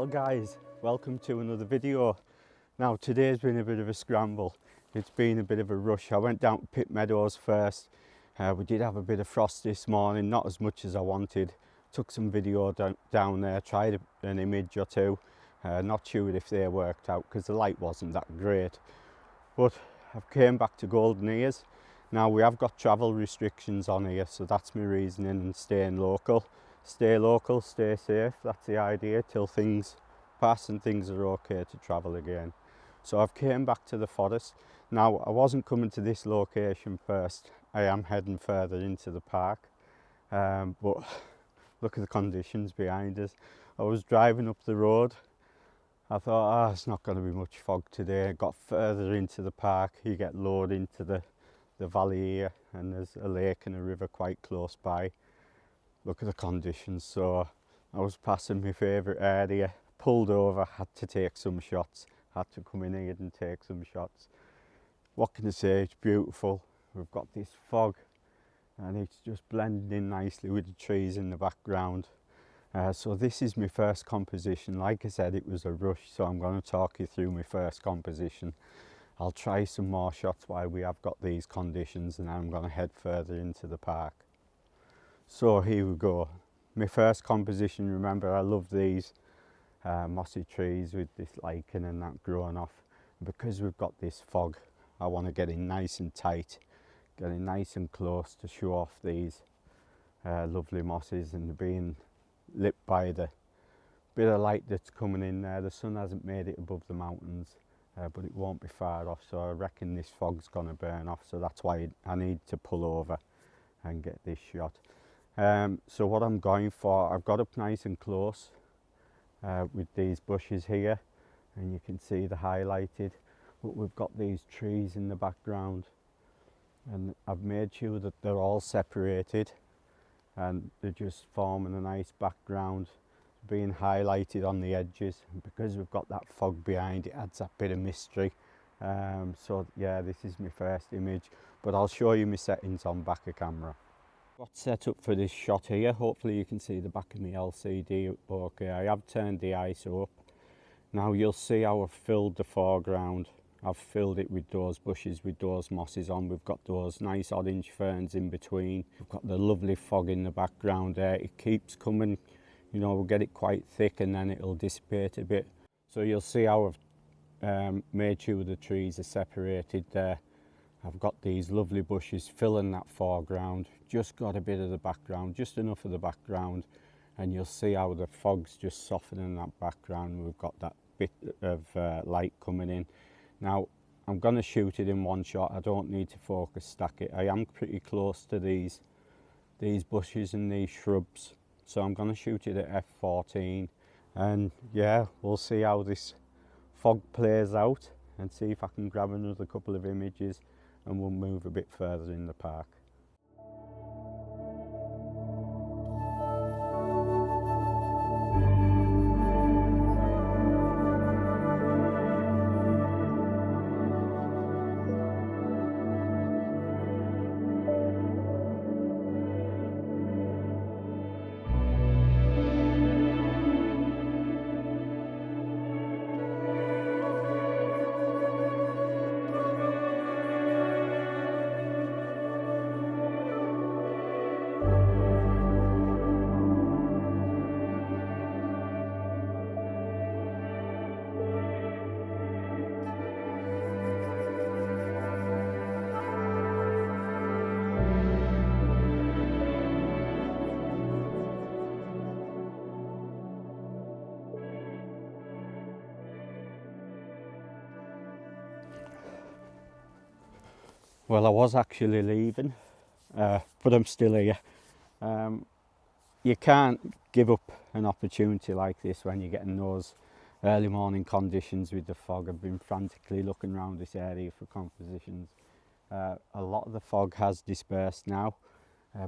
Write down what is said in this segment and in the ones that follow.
Well guys, welcome to another video. Now today's been a bit of a scramble. It's been a bit of a rush. I went down to Pit Meadows first. We did have a bit of frost this morning, not as much as I wanted. Took some video down there, tried an image or two. Not sure if they worked out because the light wasn't that great. But I've came back to Golden Ears. Now we have got travel restrictions on here, so that's my reasoning and staying local. Stay local, stay safe, that's the idea till things pass and things are okay to travel again. So I've came back to the forest. Now I wasn't coming to this location first, I am heading further into the park, but look at the conditions behind us. I was driving up the road, I thought, it's not going to be much fog today. I got further into the park, you get lowered into the valley here, and there's a lake and a river quite close by. Look at the conditions. So I was passing my favourite area, pulled over, had to take some shots, had to come in here and take some shots. What can I say, it's beautiful. We've got this fog and it's just blending in nicely with the trees in the background. So this is my first composition. Like I said, it was a rush, so I'm going to talk you through my first composition. I'll try some more shots while we have got these conditions, and I'm going to head further into the park. So here we go. My first composition, remember I love these mossy trees with this lichen and that growing off. Because we've got this fog, I want to get in nice and tight, get in nice and close to show off these lovely mosses, and being lit by the bit of light that's coming in there. The sun hasn't made it above the mountains, but it won't be far off, so I reckon this fog's going to burn off, so that's why I need to pull over and get this shot. So what I'm going for, I've got up nice and close with these bushes here, and you can see the highlighted, but we've got these trees in the background, and I've made sure that they're all separated and they're just forming a nice background, being highlighted on the edges, and because we've got that fog behind, it adds that bit of mystery. So yeah, this is my first image, but I'll show you my settings on back of camera. Got set up for this shot here. Hopefully you can see the back of my LCD okay. I have turned the ISO up. Now you'll see how I've filled the foreground. I've filled it with those bushes, with those mosses on. We've got those nice orange ferns in between. We've got the lovely fog in the background there. It keeps coming, you know, we'll get it quite thick and then it'll dissipate a bit. So you'll see how I've made sure the trees are separated there. I've got these lovely bushes filling that foreground, just got a bit of the background, just enough of the background, and you'll see how the fog's just softening that background. We've got that bit of light coming in. Now I'm going to shoot it in one shot. I don't need to focus stack it. I am pretty close to these bushes and these shrubs, so I'm going to shoot it at f14, and yeah, we'll see how this fog plays out and see if I can grab another couple of images, and we'll move a bit further in the park. Well, I was actually leaving, but I'm still here. You can't give up an opportunity like this when you're getting those early morning conditions with the fog. I've been frantically looking around this area for compositions. A lot of the fog has dispersed now,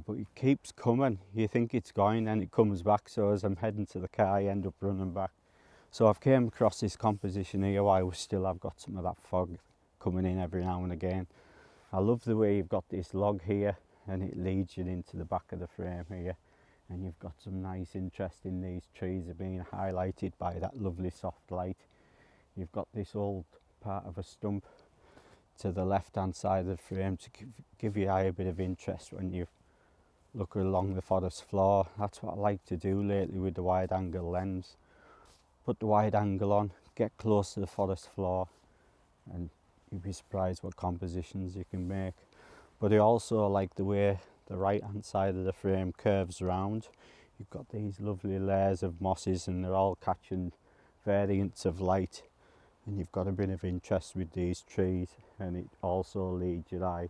but it keeps coming. You think it's going, then it comes back, so as I'm heading to the car I end up running back. So I've came across this composition here while we still have got some of that fog coming in every now and again. I love the way you've got this log here and it leads you into the back of the frame here. and you've got some nice interest in these trees are being highlighted by that lovely soft light. You've got this old part of a stump to the left hand side of the frame to give your eye a bit of interest when you look along the forest floor. That's what I like to do lately with the wide angle lens. Put the wide angle on, get close to the forest floor, and you'd be surprised what compositions you can make. But I also like the way the right hand side of the frame curves around. You've got these lovely layers of mosses and they're all catching variants of light, and you've got a bit of interest with these trees, and it also leads your eye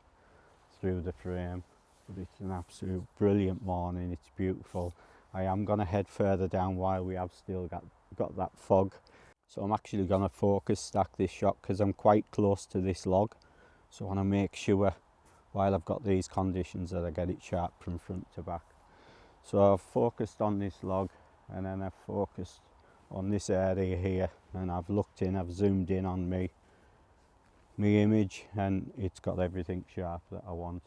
through the frame. But it's an absolute brilliant morning, it's beautiful. I am going to head further down while we have still got that fog. So I'm actually going to focus stack this shot because I'm quite close to this log. So I want to make sure while I've got these conditions that I get it sharp from front to back. So I've focused on this log, and then I've focused on this area here, and I've looked in, I've zoomed in on me image, and it's got everything sharp that I want.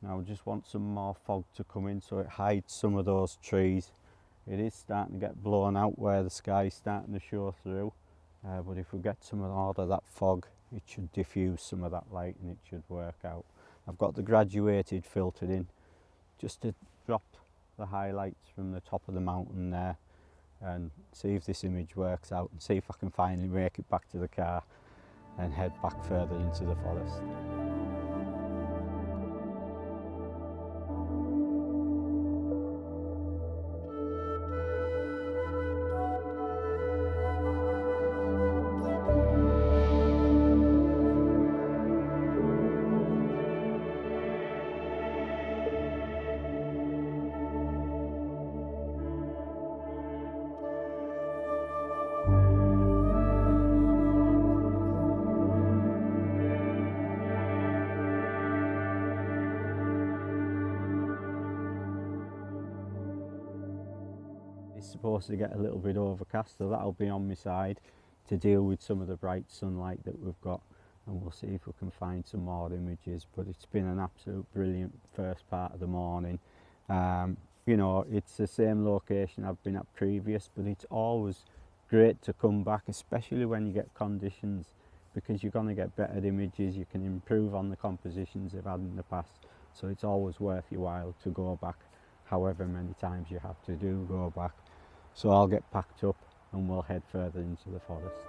Now I just want some more fog to come in so it hides some of those trees. It is starting to get blown out where the sky is starting to show through, but if we get some more of that fog, it should diffuse some of that light and it should work out. I've got the graduated filtered in just to drop the highlights from the top of the mountain there and see if this image works out, and see if I can finally make it back to the car and head back further into the forest. It's supposed to get a little bit overcast, so that'll be on my side to deal with some of the bright sunlight that we've got, and we'll see if we can find some more images. But it's been an absolute brilliant first part of the morning. You know, it's the same location I've been at previous, but it's always great to come back, especially when you get conditions, because you're going to get better images, you can improve on the compositions they've had in the past, so it's always worth your while to go back, however many times you have to go back. So I'll get packed up and we'll head further into the forest.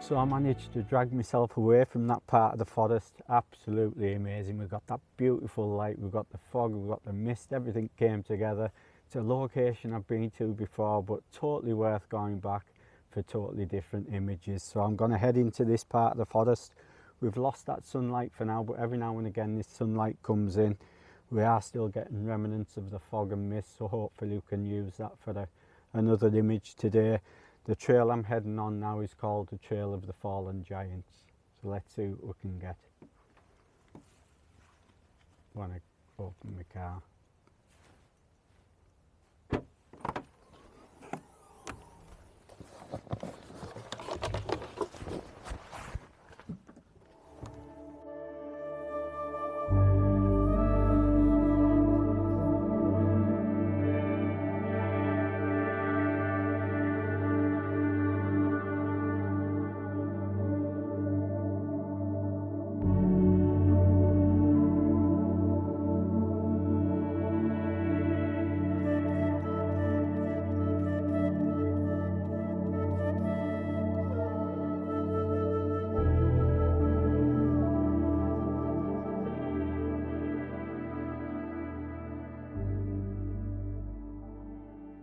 So I managed to drag myself away from that part of the forest. Absolutely amazing. We've got that beautiful light, we've got the fog, we've got the mist, everything came together. It's a location I've been to before, but totally worth going back for totally different images. So I'm going to head into this part of the forest. We've lost that sunlight for now, but every now and again this sunlight comes in. We are still getting remnants of the fog and mist, so hopefully we can use that for another image today. The trail I'm heading on now is called the Trail of the Fallen Giants. So let's see what we can get. I want to open my car.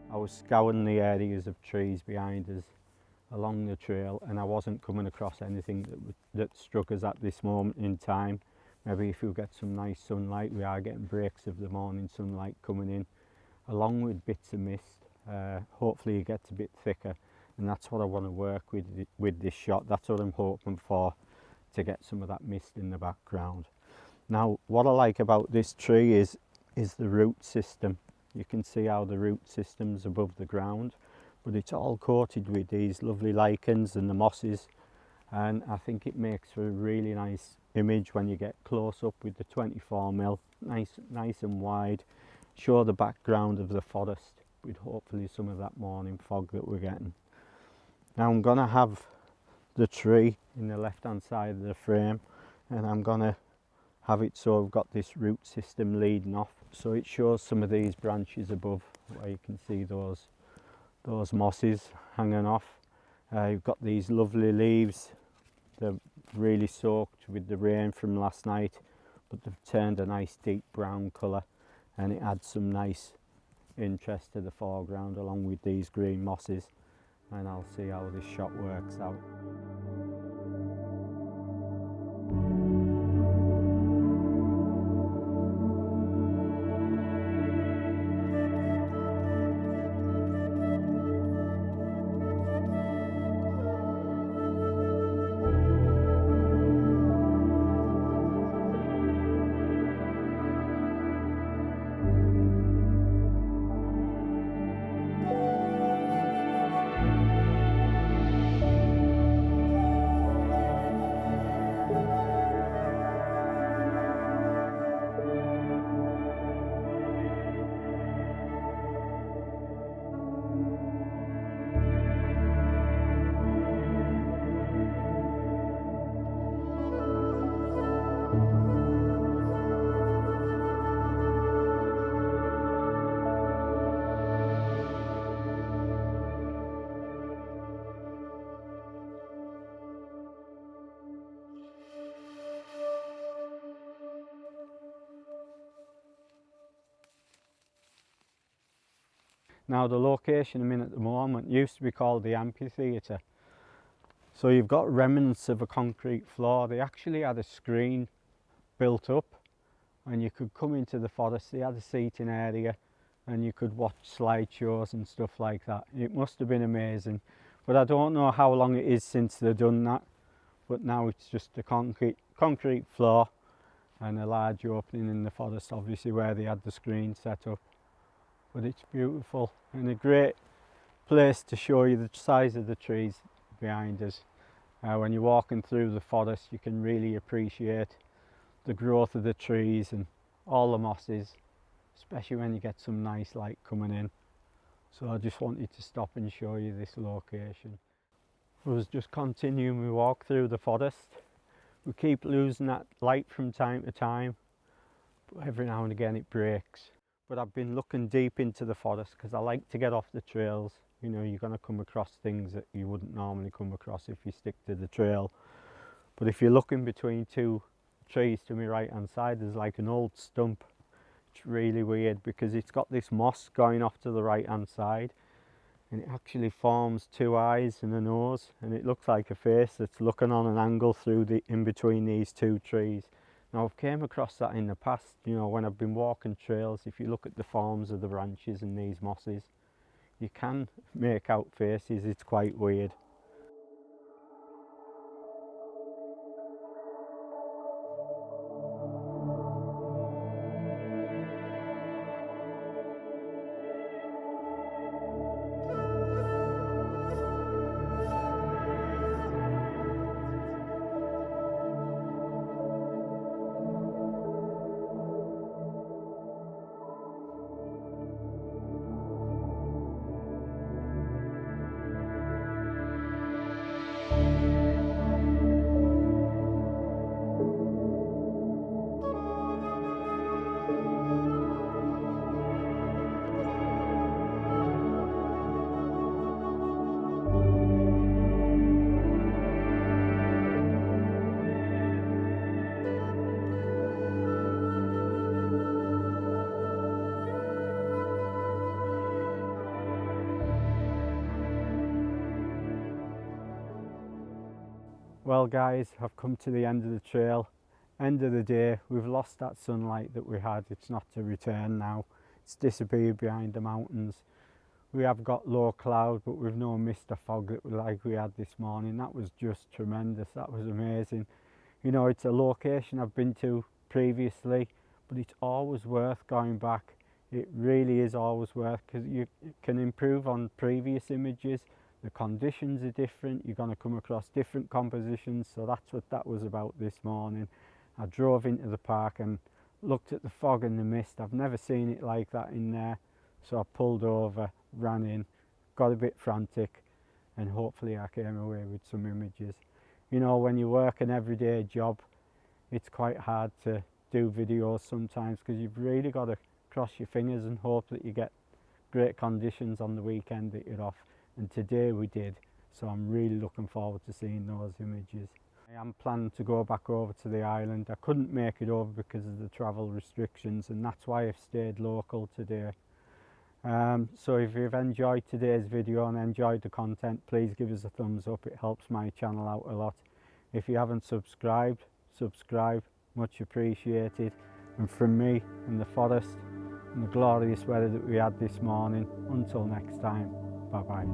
I was scouring the areas of trees behind us, along the trail, and I wasn't coming across anything that struck us at this moment in time. Maybe if you get some nice sunlight, we are getting breaks of the morning sunlight coming in, along with bits of mist. Hopefully it gets a bit thicker, and that's what I want to work with this shot. That's what I'm hoping for, to get some of that mist in the background. Now, what I like about this tree is the root system. You can see how the root system's above the ground, but it's all coated with these lovely lichens and the mosses, and I think it makes for a really nice image when you get close up with the 24mm, nice and wide, show the background of the forest with hopefully some of that morning fog that we're getting. Now I'm going to have the tree in the left hand side of the frame, and I'm going to have it so I've got this root system leading off, so it shows some of these branches above where you can see those mosses hanging off. You've got these lovely leaves. They're really soaked with the rain from last night, but they've turned a nice deep brown colour, and it adds some nice interest to the foreground along with these green mosses, and I'll see how this shot works out. Now the location I'm in at the moment used to be called the amphitheatre. So you've got remnants of a concrete floor. They actually had a screen built up, and you could come into the forest. They had a seating area, and you could watch slideshows and stuff like that. It must have been amazing, but I don't know how long it is since they've done that. But now it's just a concrete floor and a large opening in the forest, obviously where they had the screen set up. But it's beautiful and a great place to show you the size of the trees behind us. When you're walking through the forest, you can really appreciate the growth of the trees and all the mosses, especially when you get some nice light coming in. So I just wanted to stop and show you this location. I was just continuing my walk through the forest. We keep losing that light from time to time, but every now and again it breaks. But I've been looking deep into the forest because I like to get off the trails. You know, you're going to come across things that you wouldn't normally come across if you stick to the trail. But if you're looking between two trees to my right hand side, there's like an old stump. It's really weird because it's got this moss going off to the right hand side, and it actually forms two eyes and a nose, and it looks like a face that's looking on an angle through in between these two trees. Now I've came across that in the past, you know, when I've been walking trails. If you look at the forms of the branches and these mosses, you can make out faces. It's quite weird. Well guys, I've come to the end of the trail, end of the day. We've lost that sunlight that we had. It's not to return now. It's disappeared behind the mountains. We have got low cloud, but we've no mist or fog like we had this morning. That was just tremendous. That was amazing. You know, it's a location I've been to previously, but it's always worth going back. It really is always worth, because you can improve on previous images. The conditions are different. You're going to come across different compositions. So that's what that was about this morning. I drove into the park and looked at the fog and the mist. I've never seen it like that in there. So I pulled over, ran in, got a bit frantic, and hopefully I came away with some images. You know, when you work an everyday job, it's quite hard to do videos sometimes, because you've really got to cross your fingers and hope that you get great conditions on the weekend that you're off. And today we did, so I'm really looking forward to seeing those images. I am planning to go back over to the island. I couldn't make it over because of the travel restrictions, and that's why I've stayed local today. So if you've enjoyed today's video and enjoyed the content, please give us a thumbs up. It helps my channel out a lot. If you haven't subscribed, subscribe, much appreciated. And from me in the forest, in the glorious weather that we had this morning, until next time, bye bye.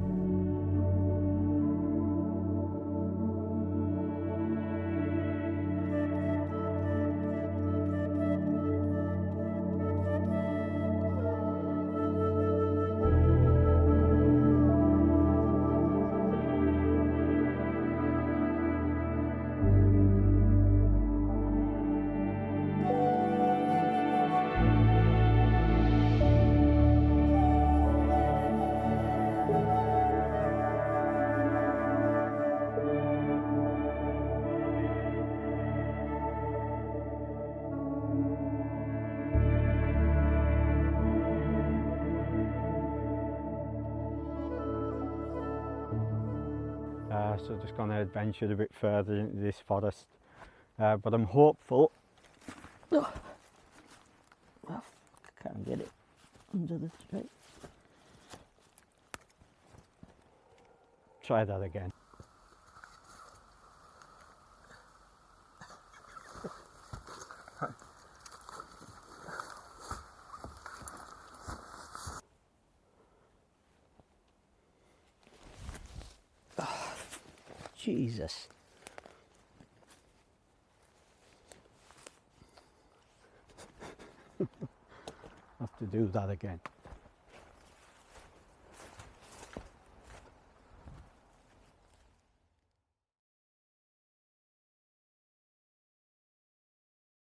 So just going to adventure a bit further into this forest, but I'm hopeful. Oh, I can't get it under the tree. Try that again. Jesus. Have to do that again.